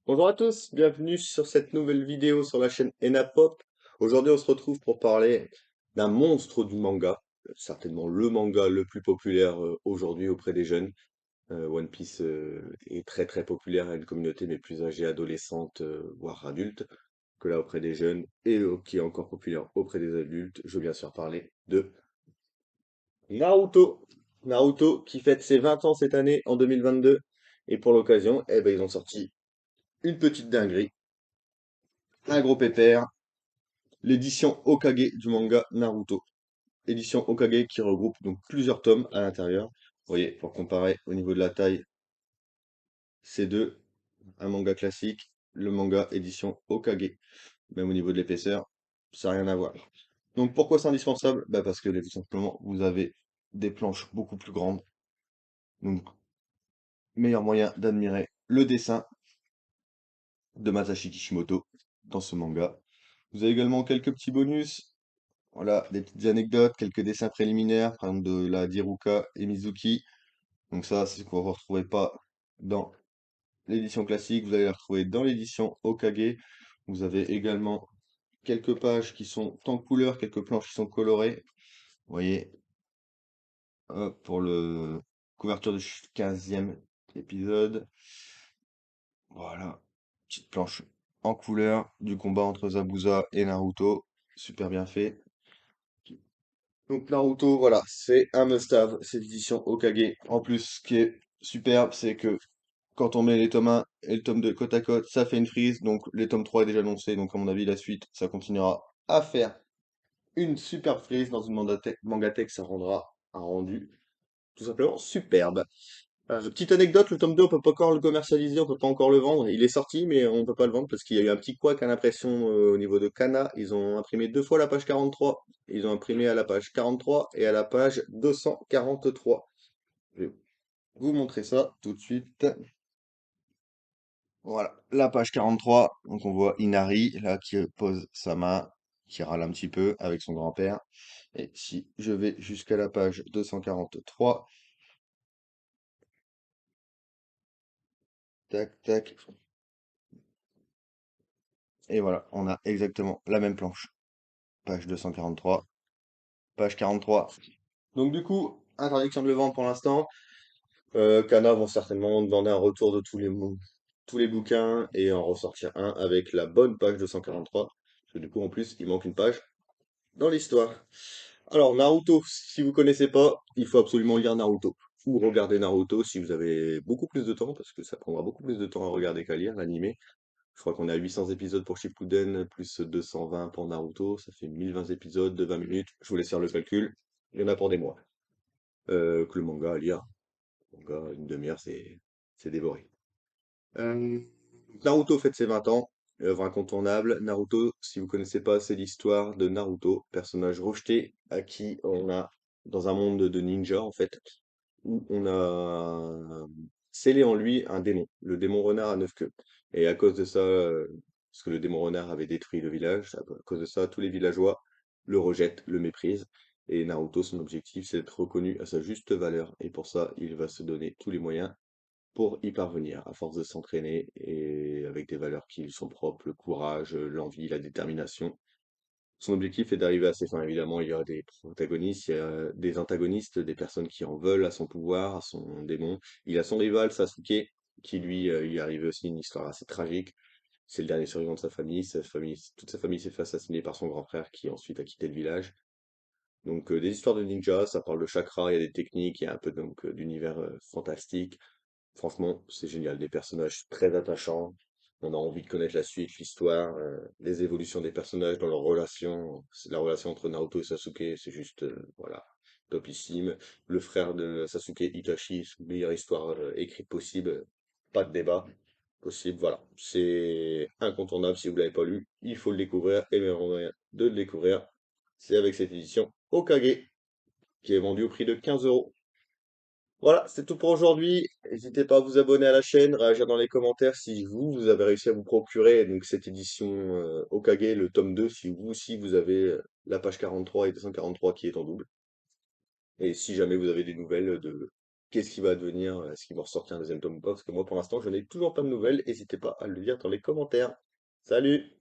Bonjour à tous, bienvenue sur cette nouvelle vidéo sur la chaîne Enapop. Aujourd'hui, on se retrouve pour parler d'un monstre du manga, certainement le manga le plus populaire aujourd'hui auprès des jeunes. One Piece est très très populaire à une communauté mais plus âgée, adolescente, voire adulte, que là auprès des jeunes et qui est encore populaire auprès des adultes. Je veux bien sûr parler de Naruto. Naruto qui fête ses 20 ans cette année en 2022 et pour l'occasion, eh ben, ils ont sorti une petite dinguerie, un gros pépère. L'édition Hokage du manga Naruto. Édition Hokage qui regroupe donc plusieurs tomes à l'intérieur. Vous voyez, pour comparer au niveau de la taille, ces deux, un manga classique, le manga édition Hokage. Même au niveau de l'épaisseur, ça n'a rien à voir. Donc pourquoi c'est indispensable? Bah parce que tout simplement, vous avez des planches beaucoup plus grandes. Donc, meilleur moyen d'admirer le dessin de Masashi Kishimoto dans ce manga. Vous avez également quelques petits bonus. Voilà, des petites anecdotes, quelques dessins préliminaires, par exemple de la Diruka et Mizuki. Donc ça, c'est ce qu'on ne retrouvez pas dans l'édition classique, vous allez la retrouver dans l'édition Hokage. Vous avez également quelques pages qui sont en couleur, quelques planches qui sont colorées. Vous voyez, hop, pour le couverture du 15e épisode. Voilà, petite planche en couleur du combat entre Zabuza et Naruto. Super bien fait. Donc Naruto, voilà, c'est un must-have, cette édition Hokage. En plus, ce qui est superbe, c'est que quand on met les tomes 1 et le tome 2 côte à côte, ça fait une frise. Donc les tomes 3 est déjà annoncé, donc à mon avis, la suite, ça continuera à faire une superbe frise dans une mangatech, ça rendra un rendu tout simplement superbe. Petite anecdote, le tome 2, on peut pas encore le commercialiser, on peut pas encore le vendre. Il est sorti, mais on peut pas le vendre parce qu'il y a eu un petit couac à l'impression au niveau de Kana. Ils ont imprimé deux fois la page 43. Ils ont imprimé à la page 43 et à la page 243. Je vais vous montrer ça tout de suite. Voilà, la page 43. Donc on voit Inari là qui pose sa main, qui râle un petit peu avec son grand-père. Et si je vais jusqu'à la page 243, tac, tac, et voilà, on a exactement la même planche. Page 243, page 43. Donc du coup, interdiction de le vendre pour l'instant. Kana vont certainement demander un retour de tous les bouquins et en ressortir un avec la bonne page 243. Parce que du coup, en plus, il manque une page dans l'histoire. Alors, Naruto, si vous connaissez pas, il faut absolument lire Naruto. Ou regarder Naruto si vous avez beaucoup plus de temps, parce que ça prendra beaucoup plus de temps à regarder qu'à lire l'animé. Je crois qu'on a 800 épisodes pour Shippuden, plus 220 pour Naruto, ça fait 1020 épisodes de 20 minutes. Je vous laisse faire le calcul, il y en a pour des mois. Que le manga à lire, le manga, une demi-heure, c'est dévoré. Euh, Naruto fête ses 20 ans, œuvre incontournable. Naruto, si vous connaissez pas, c'est l'histoire de Naruto, personnage rejeté à qui on a, dans un monde de ninja en fait, où on a scellé en lui un démon, le démon renard à neuf queues. Et à cause de ça, parce que le démon renard avait détruit le village, à cause de ça, tous les villageois le rejettent, le méprisent. Et Naruto, son objectif, c'est d'être reconnu à sa juste valeur. Et pour ça, il va se donner tous les moyens pour y parvenir, à force de s'entraîner et avec des valeurs qui lui sont propres, le courage, l'envie, la détermination. Son objectif est d'arriver à ses fins. Évidemment, il y a des protagonistes, il y a des antagonistes, des personnes qui en veulent à son pouvoir, à son démon. Il a son rival, Sasuke, qui lui, il est arrivé aussi une histoire assez tragique. C'est le dernier survivant de sa famille, toute sa famille s'est fait assassiner par son grand frère qui ensuite a quitté le village. Donc des histoires de ninja, ça parle de chakra, il y a des techniques, il y a un peu donc d'univers fantastique. Franchement, c'est génial, des personnages très attachants. On a envie de connaître la suite, l'histoire, les évolutions des personnages dans leurs relations. La relation entre Naruto et Sasuke, c'est juste, voilà, topissime. Le frère de Sasuke, Itachi, meilleure histoire écrite possible, pas de débat possible. Voilà, c'est incontournable si vous l'avez pas lu. Il faut le découvrir et le meilleur moyen de le découvrir, c'est avec cette édition Hokage qui est vendue au prix de 15 €. Voilà, c'est tout pour aujourd'hui. N'hésitez pas à vous abonner à la chaîne, réagir dans les commentaires si vous avez réussi à vous procurer donc cette édition Hokage, le tome 2, si vous aussi vous avez la page 43 et 243 qui est en double. Et si jamais vous avez des nouvelles de qu'est-ce qui va advenir? Est-ce qu'ils vont ressortir un deuxième tome ou pas? Parce que moi, pour l'instant, je n'ai toujours pas de nouvelles. N'hésitez pas à le dire dans les commentaires. Salut!